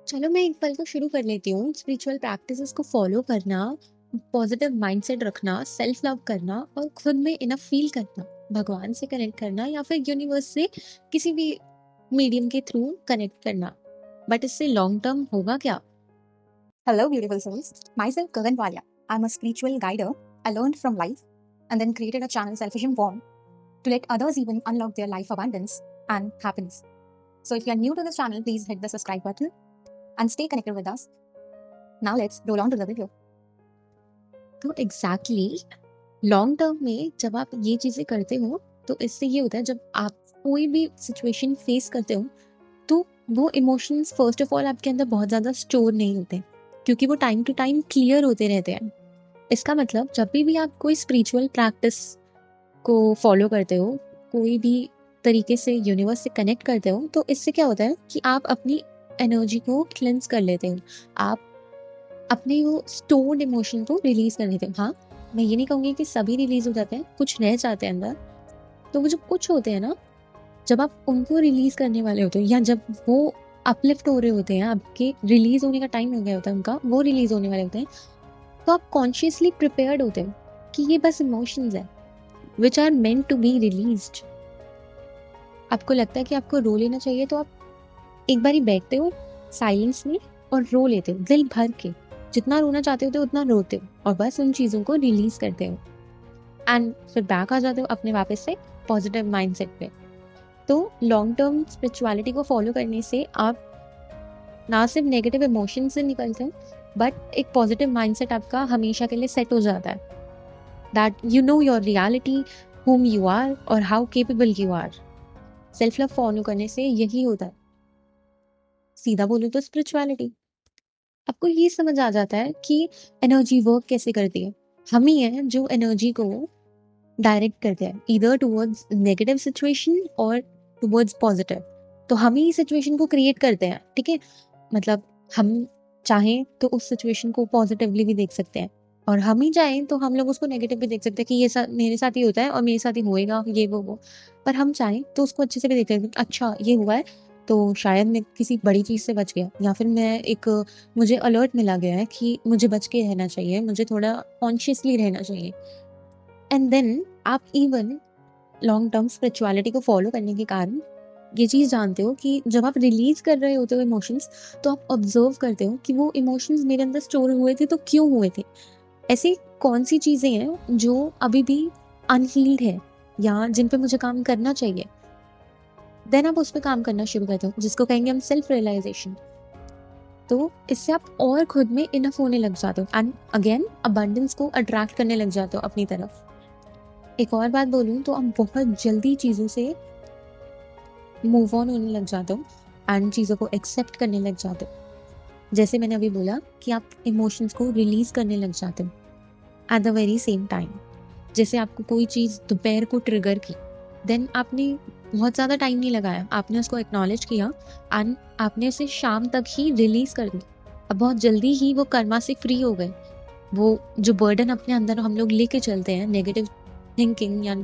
चलो मैं एक पल को शुरू कर लेती हूँ। स्पिरिचुअल प्रैक्टिसेस को फॉलो करना, पॉजिटिव माइंडसेट रखना, सेल्फ लव करना और खुद में इनफ फील करना, भगवान से कनेक्ट करना या फिर यूनिवर्स से किसी भी मीडियम के थ्रू कनेक्ट करना। बट इससे लॉन्ग टर्म होगा क्या? Hello, beautiful souls. Myself, Gagan Walia. I'm a spiritual guider. I learned from life and then created a channel, Selfish and Born, to let others even unlock their life abundance and happiness. So, if you are new to this channel, please hit the subscribe button and stay connected with us. Now, let's roll on to the video. तो exactly long term में जब आप ये चीज़ें करते हो तो इससे ये होता है, जब आप कोई भी सिचुएशन फेस करते हो तो वो इमोशंस फर्स्ट ऑफ ऑल आपके अंदर बहुत ज़्यादा स्टोर नहीं होते, क्योंकि वो टाइम टू टाइम क्लियर होते रहते हैं। इसका मतलब जब भी आप कोई स्पिरिचुअल प्रैक्टिस को फॉलो करते हो, कोई भी तरीके से यूनिवर्स से कनेक्ट करते हो, तो इससे क्या होता है कि आप अपनी एनर्जी को क्लेंस कर लेते हो। आप अपने वो स्टोर्ड इमोशन को रिलीज कर देते हो। हाँ, मैं ये नहीं कहूँगी कि सभी रिलीज हो जाते हैं, कुछ रह जाते हैं अंदर। तो वो जो कुछ होते हैं ना, जब आप उनको रिलीज करने वाले होते हो या जब वो अपलिफ्ट हो रहे होते हैं, आपके रिलीज होने का टाइम हो गया होता है, उनका वो रिलीज होने वाले होते हैं, तो आप कॉन्शियसली प्रिपेयर्ड होते हो कि ये बस इमोशंस है which are meant to be released. आपको लगता है कि आपको रो लेना चाहिए, तो आप एक बार ही बैठते हो साइलेंस में और रो लेते हो दिल भर के। जितना रोना चाहते हो उतना रोते हो और बस उन चीज़ों को रिलीज करते हो एंड फिर बैक आ जाते हो अपने वापस से पॉजिटिव माइंडसेट पे। तो लॉन्ग टर्म स्पिरिचुअलिटी को फॉलो करने से आप ना सिर्फ नेगेटिव इमोशन से निकलते हो, बट एक पॉजिटिव माइंडसेट आपका हमेशा के लिए सेट हो जाता है। That you know your reality, whom you are और how capable you are। Self love follow करने से यही होता है। सीधा बोलूं तो स्पिरिचुअलिटी। आपको ये समझ आ जाता है कि एनर्जी वर्क कैसे करती है। हम ही हैं जो एनर्जी को डायरेक्ट करते हैं, इधर टुवर्ड्स नेगेटिव सिचुएशन और टुवर्ड्स पॉजिटिव। तो हम ही सिचुएशन को क्रिएट करते हैं, ठीक है। मतलब हम चाहें तो उस सिचुएशन को पॉजिटिवली भी देख सकते हैं, और हम ही चाहें तो हम लोग उसको नेगेटिव भी देख सकते हैं कि ये मेरे साथ ही होता है और मेरे साथ ही होएगा ये वो। पर हम चाहें तो उसको अच्छे से भी देख सकते हैं, अच्छा ये हुआ है तो शायद मैं किसी बड़ी चीज़ से बच गया, या फिर मैं एक मुझे अलर्ट मिला गया है कि मुझे बच के रहना चाहिए, मुझे थोड़ा कॉन्शियसली रहना चाहिए। एंड देन आप इवन लॉन्ग टर्म स्पिरिचुअलिटी को फॉलो करने के कारण ये चीज़ जानते हो कि जब आप रिलीज कर रहे होते हो इमोशंस, तो आप ऑब्जर्व करते हो कि वो इमोशंस मेरे अंदर स्टोर हुए थे तो क्यों हुए थे। ऐसी कौन सी चीज़ें हैं जो अभी भी अनहील्ड है या जिन पे मुझे काम करना चाहिए। देन आप उस पर काम करना शुरू करते हो, जिसको कहेंगे हम सेल्फ रियलाइजेशन। तो इससे आप और खुद में इनफ होने लग जाते हो एंड अगेन अबंडेंस को अट्रैक्ट करने लग जाते हो अपनी तरफ। एक और बात बोलूँ तो आप बहुत जल्दी चीज़ों से मूव ऑन होने लग जाते हो एंड चीज़ों को एक्सेप्ट करने लग जाते हो। जैसे मैंने अभी बोला कि आप इमोशंस को रिलीज करने लग जाते हो at the very same time. जैसे आपको कोई चीज़ दोपहर को ट्रिगर की, देन आपने बहुत ज़्यादा टाइम नहीं लगाया, आपने उसको एक्नॉलेज किया एंड आपने उसे शाम तक ही रिलीज कर दी। अब बहुत जल्दी ही वो कर्मा से फ्री हो गए। वो जो बर्डन अपने अंदर हम लोग लेके चलते हैं, नेगेटिव थिंकिंग या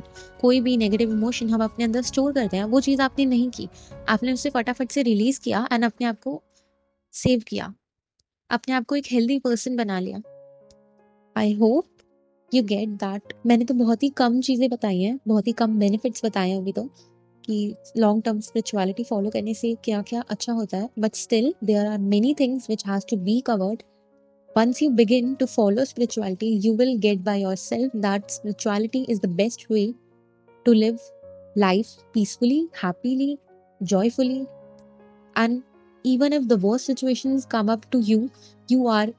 कोई भी नेगेटिव इमोशन हम अपने अंदर स्टोर करते हैं, वो चीज़ आपने नहीं की। आपने उसे फटाफट से रिलीज किया एंड अपने आप को सेव किया, अपने आप को एक हेल्दी पर्सन बना लिया। I hope you get that. मैंने तो बहुत ही कम चीज़ें बताई हैं, बहुत ही कम बेनिफिट्स बताए हैं अभी तो, कि लॉन्ग टर्म स्पिरिचुअलिटी फॉलो करने से क्या क्या अच्छा होता है, but still there are many things which has to be covered. Once you begin to follow spirituality, you will get by yourself that spirituality is the best way to live life peacefully, happily, joyfully. And even if the worst situations come up to you, you are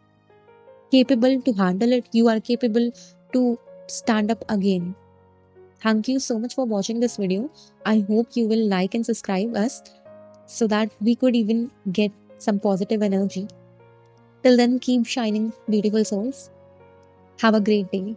capable to handle it. You are capable to stand up again. Thank you so much for watching this video. I hope you will like and subscribe us so that we could even get some positive energy. Till then, keep shining, beautiful souls. Have a great day.